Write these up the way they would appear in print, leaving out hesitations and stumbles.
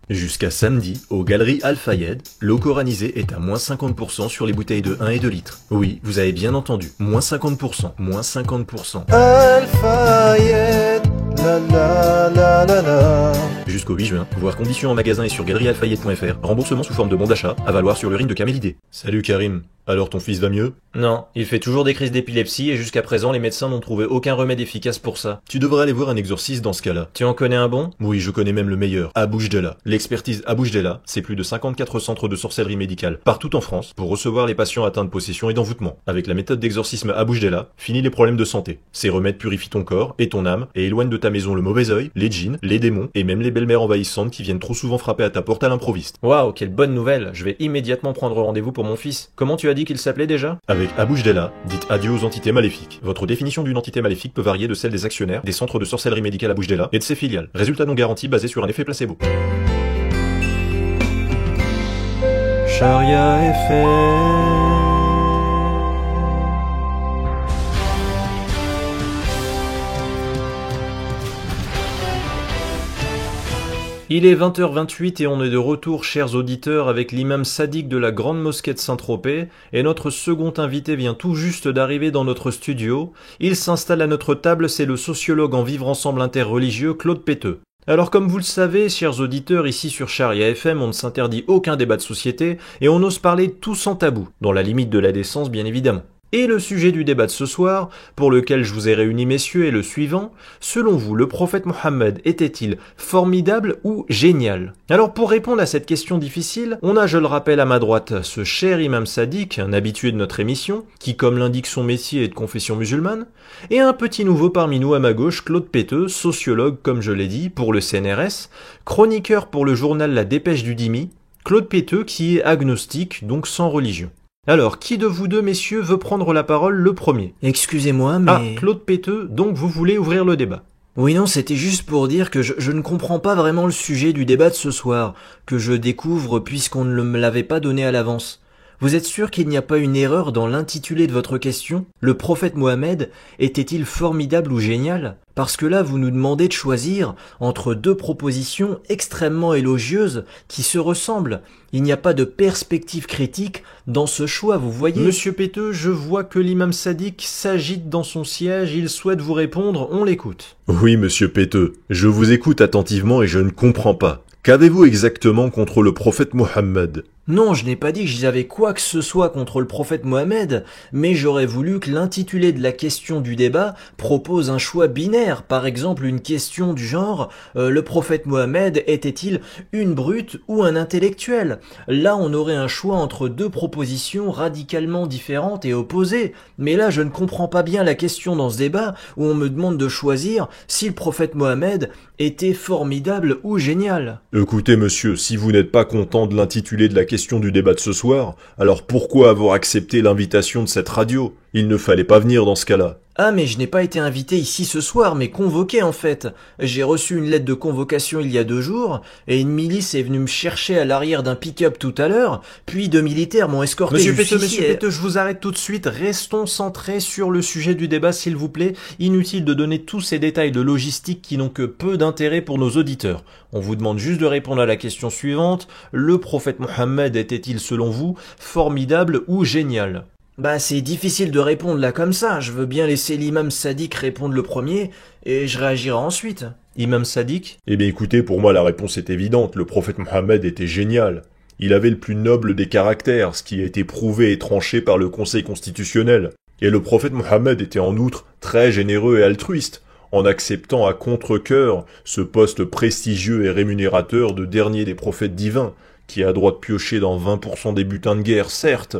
Jusqu'à samedi, aux Galeries Al-Fayed, l'eau coranisée est à moins 50% sur les bouteilles de 1 et 2 litres. Oui, vous avez bien entendu, moins 50%, moins 50%. Al-Fayed, la la la la la. Jusqu'au 8 juin, voir conditions en magasin et sur galeriealfayed.fr, remboursement sous forme de bon d'achat, à valoir sur l'urine de camélidé. Salut Karim, alors ton fils va mieux? Non, il fait toujours des crises d'épilepsie et jusqu'à présent les médecins n'ont trouvé aucun remède efficace pour ça. Tu devrais aller voir un exorciste dans ce cas-là. Tu en connais un bon? Oui, je connais même le meilleur, à Boujdella. L'expertise à Boujdella, c'est plus de 54 centres de sorcellerie médicale partout en France pour recevoir les patients atteints de possession et d'envoûtement. Avec la méthode d'exorcisme à Boujdella, fini les problèmes de santé. Ces remèdes purifient ton corps et ton âme et éloignent de ta maison le mauvais œil, les djinns, les démons et même les belles-mères envahissantes qui viennent trop souvent frapper à ta porte à l'improviste. Waouh, quelle bonne nouvelle! Je vais immédiatement prendre rendez-vous pour mon fils. Comment tu as dit qu'il s'appelait déjà? Avec à Boujdella, dites adieu aux entités maléfiques. Votre définition d'une entité maléfique peut varier de celle des actionnaires, des centres de sorcellerie médicale à Boujdella et de ses filiales. Résultat non garanti basé sur un effet placebo. Sharia FM. Il est 20h28 et on est de retour, chers auditeurs, avec l'imam Sadiq de la Grande Mosquée de Saint-Tropez, et notre second invité vient tout juste d'arriver dans notre studio. Il s'installe à notre table, c'est le sociologue en vivre ensemble interreligieux Claude Péteux. Alors comme vous le savez, chers auditeurs, ici sur Sharia FM, on ne s'interdit aucun débat de société, et on ose parler tout sans tabou, dans la limite de la décence bien évidemment. Et le sujet du débat de ce soir, pour lequel je vous ai réunis messieurs, est le suivant. Selon vous, le prophète Mohammed était-il formidable ou génial? Alors pour répondre à cette question difficile, on a, je le rappelle à ma droite, ce cher imam Sadiq, un habitué de notre émission, qui comme l'indique son métier est de confession musulmane, et un petit nouveau parmi nous à ma gauche, Claude Péteux, sociologue comme je l'ai dit, pour le CNRS, chroniqueur pour le journal La Dépêche du Dimi, Claude Péteux qui est agnostique, donc sans religion. Alors, qui de vous deux, messieurs, veut prendre la parole le premier? Excusez-moi, mais... Ah, Claude Péteux, donc vous voulez ouvrir le débat? Oui, non, c'était juste pour dire que je ne comprends pas vraiment le sujet du débat de ce soir, que je découvre puisqu'on ne me l'avait pas donné à l'avance. Vous êtes sûr qu'il n'y a pas une erreur dans l'intitulé de votre question? Le prophète Mohammed était-il formidable ou génial? Parce que là, vous nous demandez de choisir entre deux propositions extrêmement élogieuses qui se ressemblent. Il n'y a pas de perspective critique dans ce choix, vous voyez. Monsieur Péteux, je vois que l'imam Sadiq s'agite dans son siège, il souhaite vous répondre, on l'écoute. Oui, monsieur Péteux, je vous écoute attentivement et je ne comprends pas. Qu'avez-vous exactement contre le prophète Mohammed? Non, je n'ai pas dit que j'avais quoi que ce soit contre le prophète Mohammed, mais j'aurais voulu que l'intitulé de la question du débat propose un choix binaire, par exemple une question du genre le prophète Mohammed était-il une brute ou un intellectuel? Là, on aurait un choix entre deux propositions radicalement différentes et opposées, mais là, je ne comprends pas bien la question dans ce débat où on me demande de choisir si le prophète Mohammed était formidable ou génial. Écoutez monsieur, si vous n'êtes pas content de l'intitulé de la question du débat de ce soir, alors pourquoi avoir accepté l'invitation de cette radio? Il ne fallait pas venir dans ce cas-là. Ah mais je n'ai pas été invité ici ce soir, mais convoqué en fait. J'ai reçu une lettre de convocation il y a 2 jours, et une milice est venue me chercher à l'arrière d'un pick-up tout à l'heure, puis 2 militaires m'ont escorté Monsieur jusqu'ici. Péteux, je vous arrête tout de suite, restons centrés sur le sujet du débat s'il vous plaît. Inutile de donner tous ces détails de logistique qui n'ont que peu d'intérêt pour nos auditeurs. On vous demande juste de répondre à la question suivante. Le prophète Mohammed était-il selon vous formidable ou génial? Bah c'est difficile de répondre là comme ça, je veux bien laisser l'imam Sadiq répondre le premier, et je réagirai ensuite. Imam Sadiq? Eh bien écoutez, pour moi la réponse est évidente, le prophète Mohammed était génial. Il avait le plus noble des caractères, ce qui a été prouvé et tranché par le Conseil constitutionnel. Et le prophète Mohammed était en outre très généreux et altruiste, en acceptant à contre-cœur ce poste prestigieux et rémunérateur de dernier des prophètes divins, qui a droit de piocher dans 20% des butins de guerre, certes,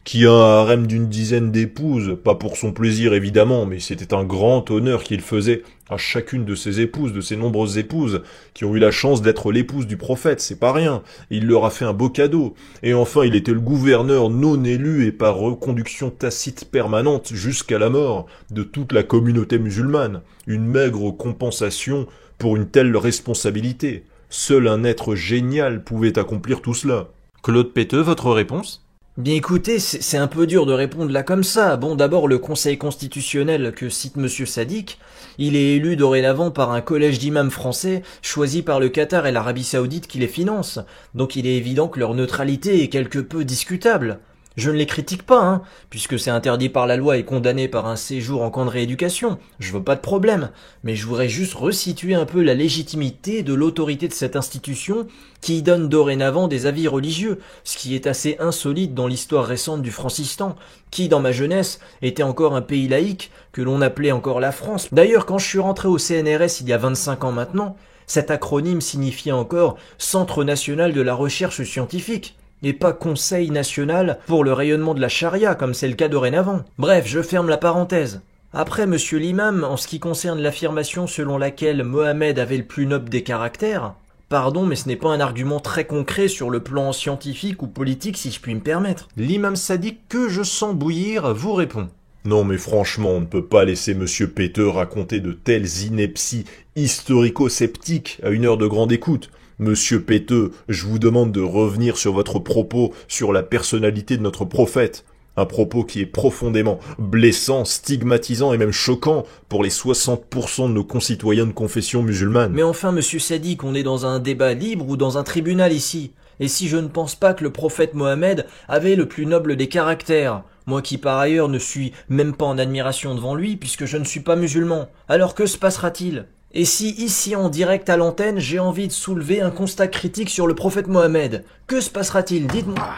qui a un harem d'une dizaine d'épouses, pas pour son plaisir évidemment, mais c'était un grand honneur qu'il faisait à chacune de ses épouses, de ses nombreuses épouses, qui ont eu la chance d'être l'épouse du prophète, c'est pas rien, il leur a fait un beau cadeau, et enfin il était le gouverneur non élu et par reconduction tacite permanente jusqu'à la mort de toute la communauté musulmane, une maigre compensation pour une telle responsabilité. Seul un être génial pouvait accomplir tout cela. Claude Péteux, votre réponse? Bien écoutez, c'est un peu dur de répondre là comme ça. Bon, d'abord le Conseil constitutionnel que cite Monsieur Sadiq, il est élu dorénavant par un collège d'imams français choisi par le Qatar et l'Arabie Saoudite qui les finance. Donc il est évident que leur neutralité est quelque peu discutable. Je ne les critique pas, hein, puisque c'est interdit par la loi et condamné par un séjour en camp de rééducation. Je veux pas de problème, mais je voudrais juste resituer un peu la légitimité de l'autorité de cette institution qui donne dorénavant des avis religieux, ce qui est assez insolite dans l'histoire récente du Francistan, qui dans ma jeunesse était encore un pays laïque que l'on appelait encore la France. D'ailleurs, quand je suis rentré au CNRS il y a 25 ans maintenant, cet acronyme signifiait encore Centre national de la recherche scientifique, et pas Conseil national pour le rayonnement de la charia, comme c'est le cas dorénavant. Bref, je ferme la parenthèse. Après, monsieur l'imam, en ce qui concerne l'affirmation selon laquelle Mohammed avait le plus noble des caractères, pardon, mais ce n'est pas un argument très concret sur le plan scientifique ou politique, si je puis me permettre. L'imam Sadiq, que je sens bouillir, vous répond. Non mais franchement, on ne peut pas laisser Monsieur Péteux raconter de telles inepties historico-sceptiques à une heure de grande écoute. Monsieur Péteux, je vous demande de revenir sur votre propos sur la personnalité de notre prophète. Un propos qui est profondément blessant, stigmatisant et même choquant pour les 60% de nos concitoyens de confession musulmane. Mais enfin, monsieur Sadiq, on est dans un débat libre ou dans un tribunal ici. Et si je ne pense pas que le prophète Mohammed avait le plus noble des caractères, moi qui par ailleurs ne suis même pas en admiration devant lui puisque je ne suis pas musulman, alors que se passera-t-il ? Et si, ici en direct à l'antenne, j'ai envie de soulever un constat critique sur le prophète Mohammed, que se passera-t-il ? Dites-moi.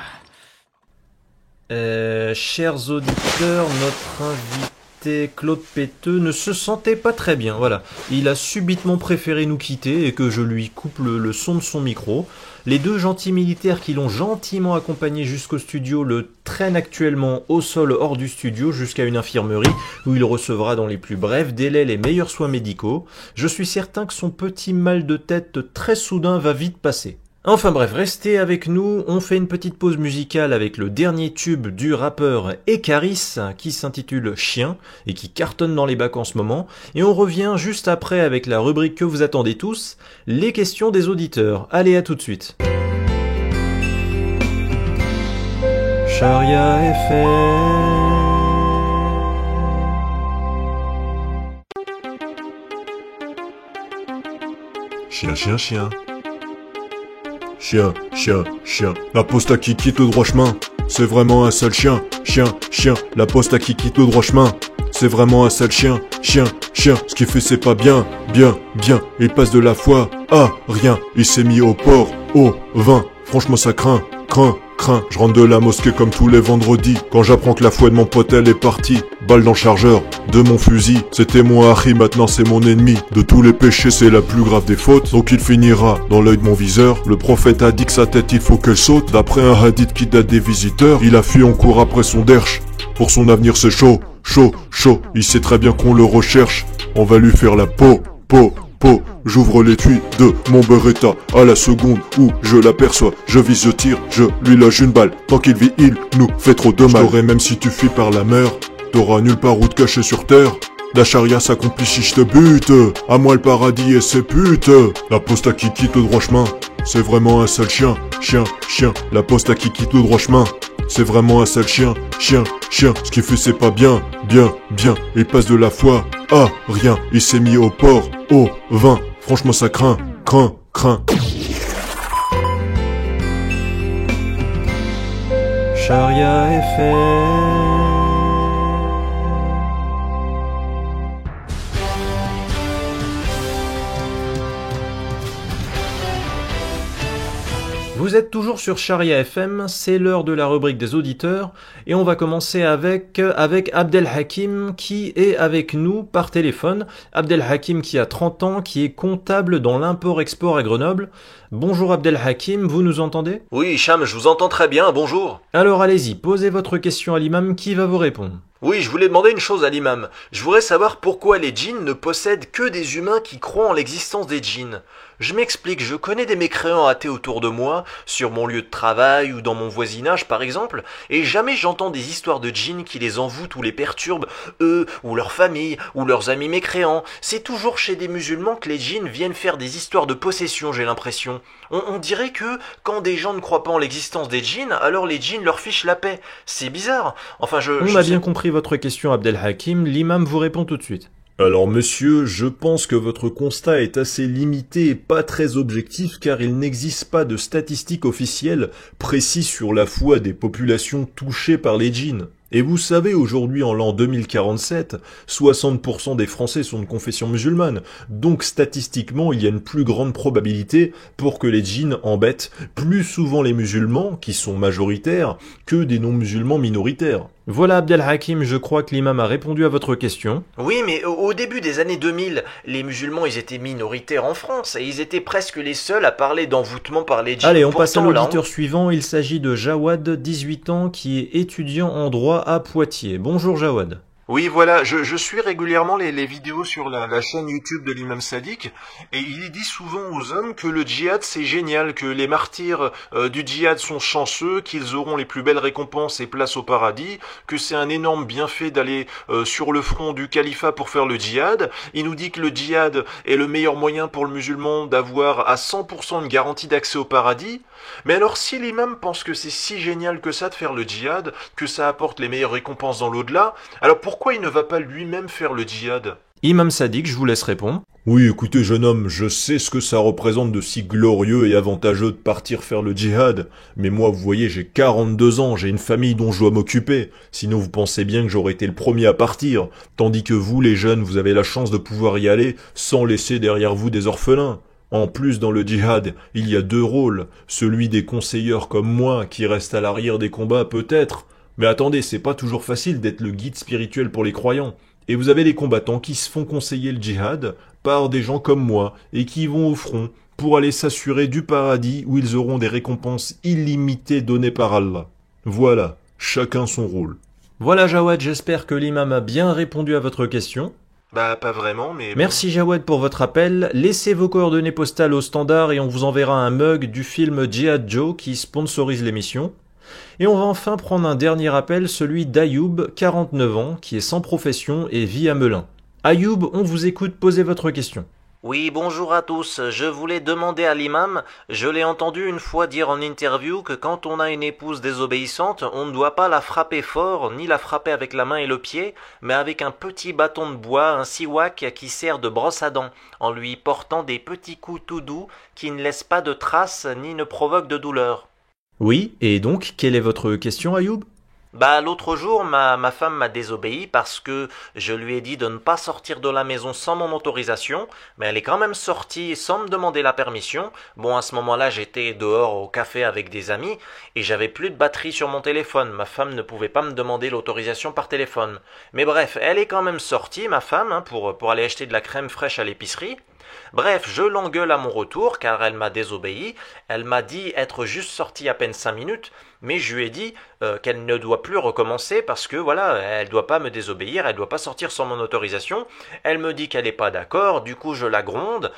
Chers auditeurs, notre invité Claude Péteux ne se sentait pas très bien, voilà. Il a subitement préféré nous quitter et que je lui coupe le son de son micro. Les deux gentils militaires qui l'ont gentiment accompagné jusqu'au studio le traînent actuellement au sol hors du studio jusqu'à une infirmerie où il recevra dans les plus brefs délais les meilleurs soins médicaux. Je suis certain que son petit mal de tête très soudain va vite passer. Enfin bref, restez avec nous, on fait une petite pause musicale avec le dernier tube du rappeur Ekaris qui s'intitule Chien et qui cartonne dans les bacs en ce moment, et on revient juste après avec la rubrique que vous attendez tous, les questions des auditeurs. Allez, à tout de suite. Charia FM. Chien, chien, chien. Chien, chien, chien, la posta qui quitte le droit chemin, c'est vraiment un sale chien, chien, chien, la posta qui quitte le droit chemin, c'est vraiment un sale chien, chien, chien, ce qu'il fait c'est pas bien, bien, bien, il passe de la foi à rien, il s'est mis au porc, au vin, franchement ça craint, craint, craint, je rentre de la mosquée comme tous les vendredis, quand j'apprends que la foi de mon pote elle est partie, balle dans le chargeur de mon fusil, c'était mon Harry, maintenant c'est mon ennemi, de tous les péchés c'est la plus grave des fautes, donc il finira dans l'œil de mon viseur, le prophète a dit que sa tête il faut qu'elle saute, d'après un hadith qui date des visiteurs, il a fui en cours après son derche, pour son avenir c'est chaud, chaud, chaud, il sait très bien qu'on le recherche, on va lui faire la peau, peau, peau, j'ouvre l'étui de mon Beretta, à la seconde où je l'aperçois, je vise, je tire, je lui loge une balle, tant qu'il vit il nous fait trop de mal, j'aurais même si tu fuis par la mer, t'auras nulle part où te cacher sur terre. La charia s'accomplit si je te bute. À moi le paradis et ses putes. La posta qui quitte le droit chemin, c'est vraiment un sale chien. Chien, chien. La posta qui quitte le droit chemin, c'est vraiment un sale chien. Chien, chien. Ce qu'il fait c'est pas bien, bien, bien. Il passe de la foi à rien. Il s'est mis au porc, au vin. Franchement ça craint, craint, craint. Charia FM. Vous êtes toujours sur Charia FM, c'est l'heure de la rubrique des auditeurs, et on va commencer avec Abdelhakim qui est avec nous par téléphone. Abdelhakim qui a 30 ans, qui est comptable dans l'import-export à Grenoble. Bonjour Abdelhakim, vous nous entendez ? Oui, Hicham, je vous entends très bien, bonjour. Alors allez-y, posez votre question à l'imam qui va vous répondre. Oui, je voulais demander une chose à l'imam. Je voudrais savoir pourquoi les djinns ne possèdent que des humains qui croient en l'existence des djinns. Je m'explique, je connais des mécréants athées autour de moi, sur mon lieu de travail ou dans mon voisinage par exemple, et jamais j'entends des histoires de djinns qui les envoûtent ou les perturbent, eux, ou leur famille, ou leurs amis mécréants. C'est toujours chez des musulmans que les djinns viennent faire des histoires de possession, j'ai l'impression. On dirait que, quand des gens ne croient pas en l'existence des djinns, alors les djinns leur fichent la paix. C'est bizarre. Enfin, On a bien compris votre question, Abdelhakim. L'imam vous répond tout de suite. Alors monsieur, je pense que votre constat est assez limité et pas très objectif car il n'existe pas de statistiques officielles précises sur la foi des populations touchées par les djinns. Et vous savez, aujourd'hui en l'an 2047, 60% des Français sont de confession musulmane, donc statistiquement il y a une plus grande probabilité pour que les djinns embêtent plus souvent les musulmans, qui sont majoritaires, que des non-musulmans minoritaires. Voilà Abdelhakim, je crois que l'imam a répondu à votre question. Oui, mais au début des années 2000, les musulmans, ils étaient minoritaires en France, et ils étaient presque les seuls à parler d'envoûtement par les djinns. Allez, on passe à Pourtant, là, l'auditeur suivant, il s'agit de Jawad, 18 ans, qui est étudiant en droit à Poitiers. Bonjour Jawad. Oui, voilà, je suis régulièrement les vidéos sur la chaîne YouTube de l'imam Sadiq, et il dit souvent aux hommes que le djihad c'est génial, que les martyrs du djihad sont chanceux, qu'ils auront les plus belles récompenses et places au paradis, que c'est un énorme bienfait d'aller sur le front du califat pour faire le djihad. Il nous dit que le djihad est le meilleur moyen pour le musulman d'avoir à 100% une garantie d'accès au paradis. Mais alors si l'imam pense que c'est si génial que ça de faire le djihad, que ça apporte les meilleures récompenses dans l'au-delà, alors pourquoi il ne va pas lui-même faire le djihad? Imam Sadiq, je vous laisse répondre. Oui, écoutez jeune homme, je sais ce que ça représente de si glorieux et avantageux de partir faire le djihad, mais moi vous voyez j'ai 42 ans, j'ai une famille dont je dois m'occuper, sinon vous pensez bien que j'aurais été le premier à partir, tandis que vous les jeunes vous avez la chance de pouvoir y aller sans laisser derrière vous des orphelins. En plus, dans le djihad, il y a deux rôles, celui des conseilleurs comme moi, qui restent à l'arrière des combats peut-être, mais attendez, c'est pas toujours facile d'être le guide spirituel pour les croyants. Et vous avez les combattants qui se font conseiller le djihad par des gens comme moi, et qui vont au front pour aller s'assurer du paradis où ils auront des récompenses illimitées données par Allah. Voilà, chacun son rôle. Voilà Jawad, j'espère que l'imam a bien répondu à votre question. Bah pas vraiment, mais... Merci Jawad pour votre appel. Laissez vos coordonnées postales au standard et on vous enverra un mug du film Jihad Joe qui sponsorise l'émission. Et on va enfin prendre un dernier appel, celui d'Ayoub, 49 ans, qui est sans profession et vit à Melun. Ayoub, on vous écoute, posez votre question. Oui, bonjour à tous. Je voulais demander à l'imam, je l'ai entendu une fois dire en interview que quand on a une épouse désobéissante, on ne doit pas la frapper fort, ni la frapper avec la main et le pied, mais avec un petit bâton de bois, un siwak qui sert de brosse à dents, en lui portant des petits coups tout doux qui ne laissent pas de traces ni ne provoquent de douleur. Oui, et donc, quelle est votre question Ayoub ? Bah l'autre jour, ma femme m'a désobéi parce que je lui ai dit de ne pas sortir de la maison sans mon autorisation, mais elle est quand même sortie sans me demander la permission. Bon, à ce moment-là, j'étais dehors au café avec des amis et j'avais plus de batterie sur mon téléphone. Ma femme ne pouvait pas me demander l'autorisation par téléphone. Mais bref, elle est quand même sortie, ma femme, pour aller acheter de la crème fraîche à l'épicerie. Bref, je l'engueule à mon retour car elle m'a désobéi. Elle m'a dit être juste sortie à peine 5 minutes, mais je lui ai dit qu'elle ne doit plus recommencer parce que voilà, elle doit pas me désobéir, elle doit pas sortir sans mon autorisation. Elle me dit qu'elle est pas d'accord, du coup je la gronde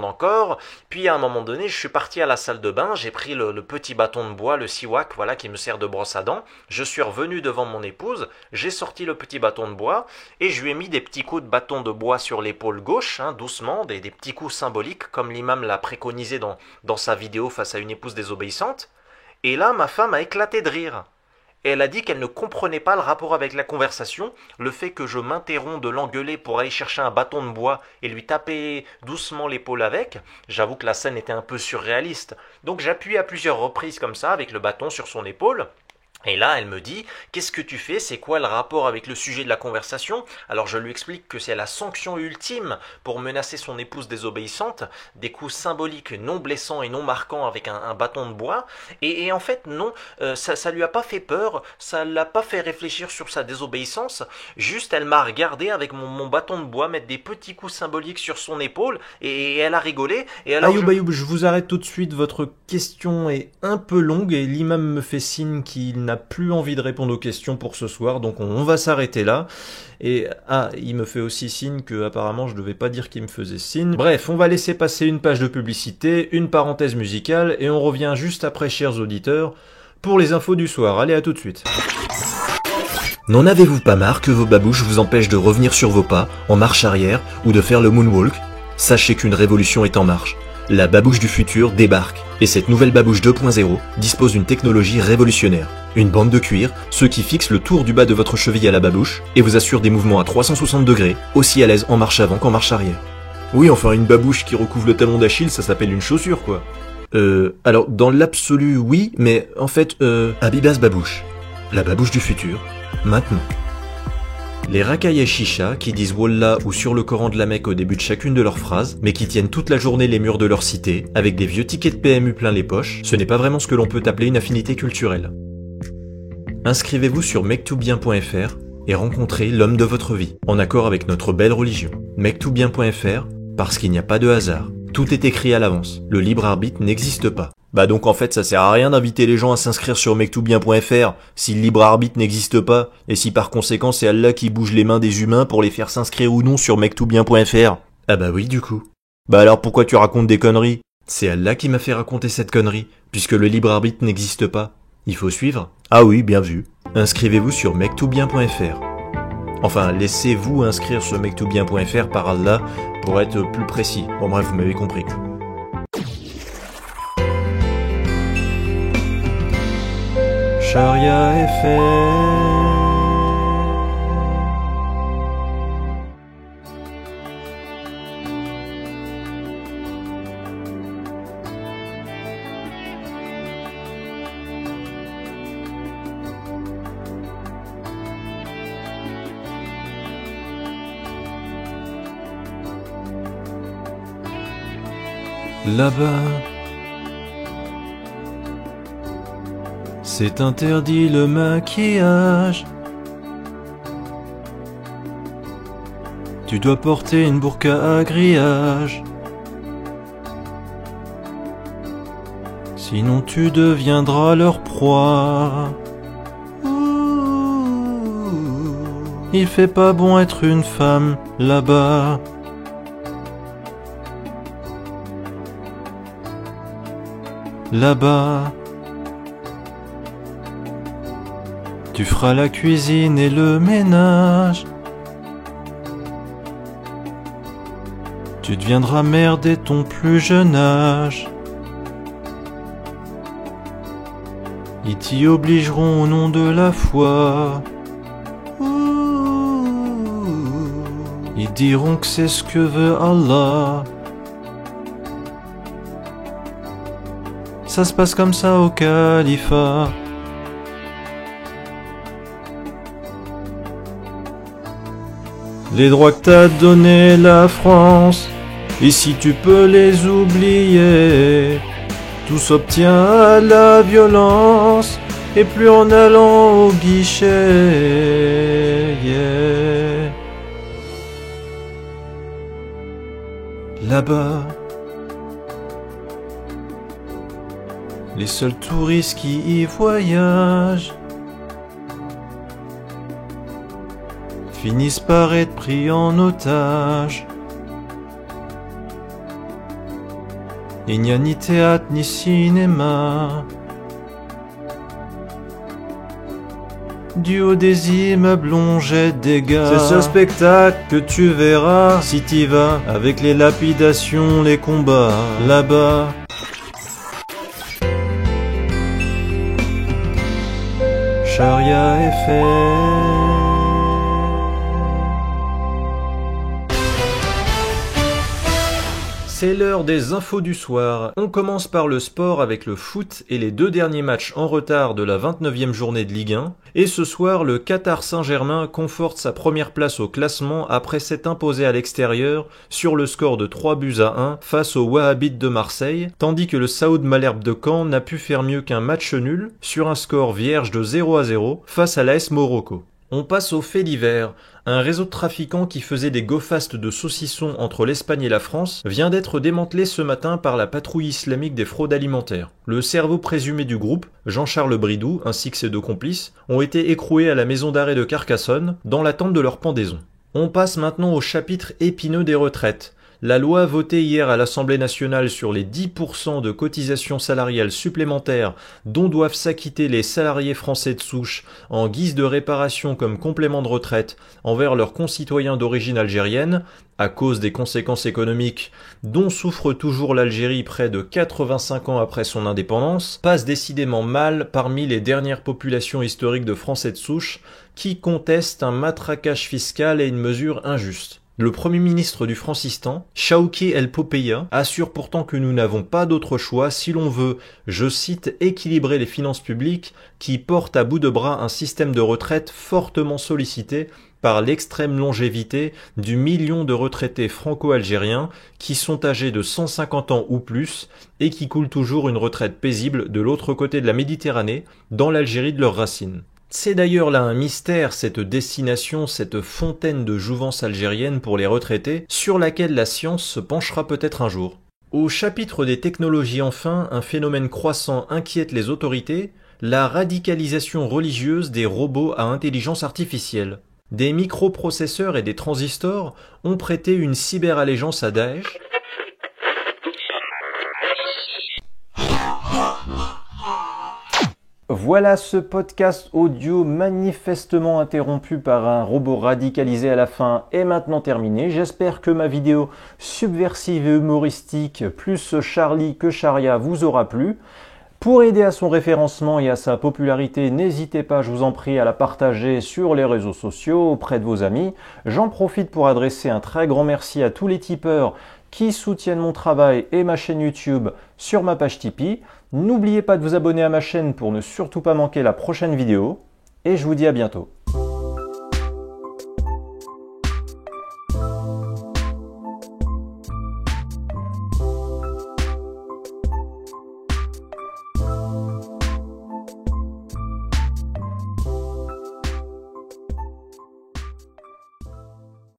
encore. Puis à un moment donné, je suis parti à la salle de bain, j'ai pris le petit bâton de bois, le siwak, voilà, qui me sert de brosse à dents. Je suis revenu devant mon épouse, j'ai sorti le petit bâton de bois et je lui ai mis des petits coups de bâton de bois sur l'épaule gauche, doucement, des petits coups symboliques comme l'imam l'a préconisé dans sa vidéo face à une épouse désobéissante. Et là, ma femme a éclaté de rire. Et elle a dit qu'elle ne comprenait pas le rapport avec la conversation, le fait que je m'interromps de l'engueuler pour aller chercher un bâton de bois et lui taper doucement l'épaule avec. J'avoue que la scène était un peu surréaliste. Donc j'appuie à plusieurs reprises comme ça avec le bâton sur son épaule. Et là, elle me dit « Qu'est-ce que tu fais? C'est quoi le rapport avec le sujet de la conversation ?» Alors je lui explique que c'est la sanction ultime pour menacer son épouse désobéissante, des coups symboliques non blessants et non marquants avec un bâton de bois. Et en fait, non, ça lui a pas fait peur, ça l'a pas fait réfléchir sur sa désobéissance. Juste, elle m'a regardé avec mon bâton de bois mettre des petits coups symboliques sur son épaule et elle a rigolé. Et alors Ayoub, je vous arrête tout de suite, votre question est un peu longue et l'imam me fait signe qu'il n'a plus envie de répondre aux questions pour ce soir, donc on va s'arrêter là. Et il me fait aussi signe que apparemment je devais pas dire qu'il me faisait signe. Bref, on va laisser passer une page de publicité, une parenthèse musicale, et on revient juste après, chers auditeurs, pour les infos du soir. Allez, à tout de suite. N'en avez-vous pas marre que vos babouches vous empêchent de revenir sur vos pas, en marche arrière, ou de faire le moonwalk? Sachez qu'une révolution est en marche. La babouche du futur débarque. Et cette nouvelle babouche 2.0 dispose d'une technologie révolutionnaire. Une bande de cuir, ce qui fixe le tour du bas de votre cheville à la babouche, et vous assure des mouvements à 360 degrés, aussi à l'aise en marche avant qu'en marche arrière. Oui, enfin, une babouche qui recouvre le talon d'Achille, ça s'appelle une chaussure, quoi. Alors, dans l'absolu, oui, mais en fait, Habibas Babouche. La babouche du futur. Maintenant. Les racailles chicha qui disent Wallah ou sur le Coran de la Mecque au début de chacune de leurs phrases, mais qui tiennent toute la journée les murs de leur cité, avec des vieux tickets de PMU plein les poches, ce n'est pas vraiment ce que l'on peut appeler une affinité culturelle. Inscrivez-vous sur mektoubien.fr et rencontrez l'homme de votre vie, en accord avec notre belle religion. Mektoubien.fr, parce qu'il n'y a pas de hasard. Tout est écrit à l'avance. Le libre arbitre n'existe pas. Bah donc en fait ça sert à rien d'inviter les gens à s'inscrire sur mektoubien.fr si le libre arbitre n'existe pas, et si par conséquent c'est Allah qui bouge les mains des humains pour les faire s'inscrire ou non sur mektoubien.fr. Ah bah oui du coup. Bah alors pourquoi tu racontes des conneries? C'est Allah qui m'a fait raconter cette connerie, puisque le libre arbitre n'existe pas. Il faut suivre. Ah oui, bien vu. Inscrivez-vous sur mektoubien.fr. Enfin, laissez-vous inscrire sur mektoubien.fr par Allah pour être plus précis. Bon bref, vous m'avez compris. Sharia FM. Là-bas, c'est interdit le maquillage. Tu dois porter une burqa à grillage. Sinon tu deviendras leur proie. Il fait pas bon être une femme là-bas. Là-bas, tu feras la cuisine et le ménage. Tu deviendras mère dès ton plus jeune âge. Ils t'y obligeront au nom de la foi. Ils diront que c'est ce que veut Allah. Ça se passe comme ça au califat. Les droits que t'a donné la France, ici tu peux les oublier. Tout s'obtient à la violence, et plus en allant au guichet. Yeah. Là-bas, les seuls touristes qui y voyagent finissent par être pris en otage. Il n'y a ni théâtre ni cinéma. Du haut des immeubles on jette des gars. C'est ce spectacle que tu verras si t'y vas, avec les lapidations, les combats. Là-bas, Sharia FM. C'est l'heure des infos du soir. On commence par le sport avec le foot et les deux derniers matchs en retard de la 29e journée de Ligue 1. Et ce soir, le Qatar Saint-Germain conforte sa première place au classement après s'être imposé à l'extérieur sur le score de 3-1 face aux Wahhabites de Marseille, tandis que le Saoud Malherbe de Caen n'a pu faire mieux qu'un match nul sur un score vierge de 0-0 face à l'AS Morocco. On passe aux faits divers. Un réseau de trafiquants qui faisait des go-fast de saucissons entre l'Espagne et la France vient d'être démantelé ce matin par la patrouille islamique des fraudes alimentaires. Le cerveau présumé du groupe, Jean-Charles Bridoux, ainsi que ses 2 complices, ont été écroués à la maison d'arrêt de Carcassonne dans l'attente de leur pendaison. On passe maintenant au chapitre épineux des retraites. La loi votée hier à l'Assemblée nationale sur les 10% de cotisations salariales supplémentaires dont doivent s'acquitter les salariés français de souche en guise de réparation comme complément de retraite envers leurs concitoyens d'origine algérienne, à cause des conséquences économiques dont souffre toujours l'Algérie près de 85 ans après son indépendance, passe décidément mal parmi les dernières populations historiques de Français de souche qui contestent un matraquage fiscal et une mesure injuste. Le Premier ministre du Francistan, Chawki El Popeya, assure pourtant que nous n'avons pas d'autre choix si l'on veut, je cite, équilibrer les finances publiques qui portent à bout de bras un système de retraite fortement sollicité par l'extrême longévité du million de retraités franco-algériens qui sont âgés de 150 ans ou plus et qui coulent toujours une retraite paisible de l'autre côté de la Méditerranée, dans l'Algérie de leurs racines. C'est d'ailleurs là un mystère, cette destination, cette fontaine de jouvence algérienne pour les retraités, sur laquelle la science se penchera peut-être un jour. Au chapitre des technologies enfin, un phénomène croissant inquiète les autorités, la radicalisation religieuse des robots à intelligence artificielle. Des microprocesseurs et des transistors ont prêté une cyberallégeance à Daesh. Voilà, ce podcast audio manifestement interrompu par un robot radicalisé à la fin est maintenant terminé. J'espère que ma vidéo subversive et humoristique plus Charlie que Charia vous aura plu. Pour aider à son référencement et à sa popularité, n'hésitez pas, je vous en prie, à la partager sur les réseaux sociaux auprès de vos amis. J'en profite pour adresser un très grand merci à tous les tipeurs qui soutiennent mon travail et ma chaîne YouTube sur ma page Tipeee. N'oubliez pas de vous abonner à ma chaîne pour ne surtout pas manquer la prochaine vidéo. Et je vous dis à bientôt.